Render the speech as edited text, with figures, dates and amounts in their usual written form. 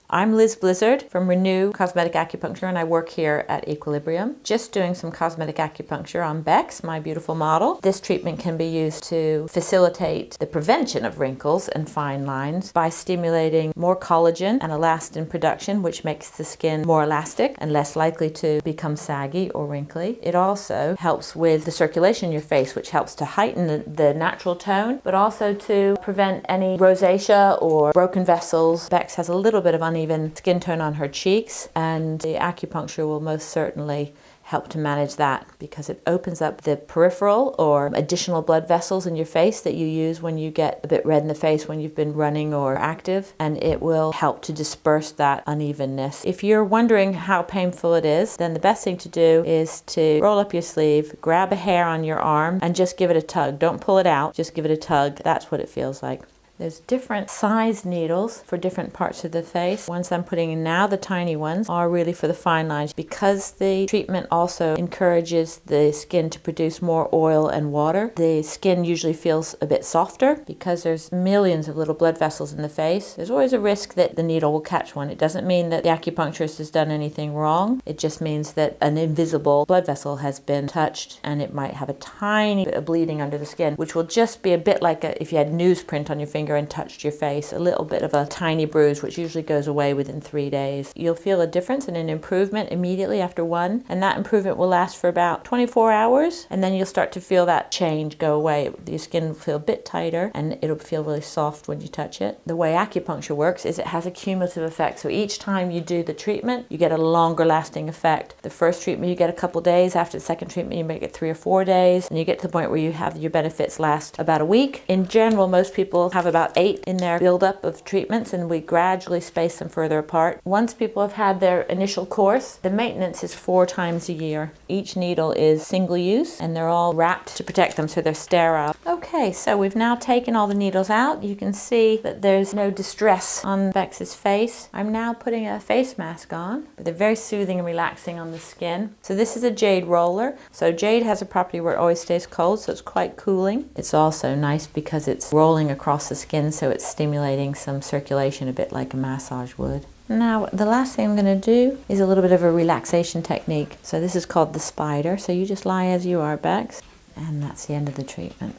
I'm Liz Blizzard from Renew Cosmetic Acupuncture, and I work here at Equilibrium. Just doing some cosmetic acupuncture on Bex, my beautiful model. This treatment can be used to facilitate the prevention of wrinkles and fine lines by stimulating more collagen and elastin production, which makes the skin more elastic and less likely to become saggy or wrinkly. It also helps with the circulation in your face, which helps to heighten the natural tone, but also to prevent any rosacea or broken vessels. Bex has a little bit of uneven skin tone on her cheeks, and the acupuncture will most certainly help to manage that because it opens up the peripheral or additional blood vessels in your face that you use when you get a bit red in the face when you've been running or active, and it will help to disperse that unevenness. If you're wondering how painful it is, then the best thing to do is to roll up your sleeve, grab a hair on your arm, and just give it a tug. Don't pull it out, just give it a tug. That's what it feels like. There's different size needles for different parts of the face. Ones I'm putting in now, the tiny ones, are really for the fine lines because the treatment also encourages the skin to produce more oil and water. The skin usually feels a bit softer because there's millions of little blood vessels in the face. There's always a risk that the needle will catch one. It doesn't mean that the acupuncturist has done anything wrong. It just means that an invisible blood vessel has been touched, and it might have a tiny bit of bleeding under the skin, which will just be a bit like if you had newsprint on your finger and touched your face, a little bit of a tiny bruise, which usually goes away within 3 days. You'll feel a difference and an improvement immediately after one, and that improvement will last for about 24 hours, and then you'll start to feel that change go away. Your skin will feel a bit tighter and it'll feel really soft when you touch it. The way acupuncture works is it has a cumulative effect, so each time you do the treatment you get a longer lasting effect. The first treatment you get a couple days, after the second treatment you may get 3 or 4 days, and you get to the point where you have your benefits last about a week. In general, most people have about 8 in their buildup of treatments, and we gradually space them further apart. Once people have had their initial course, the maintenance is 4 times a year. Each needle is single use and they're all wrapped to protect them, so they're sterile. Okay, so we've now taken all the needles out. You can see that there's no distress on Bex's face. I'm now putting a face mask on. They're very soothing and relaxing on the skin. So this is a jade roller. So jade has a property where it always stays cold, so it's quite cooling. It's also nice because it's rolling across the skin, so it's stimulating some circulation a bit like a massage would. Now, the last thing I'm going to do is a little bit of a relaxation technique. So this is called the spider. So you just lie as you are, Bex, and that's the end of the treatment.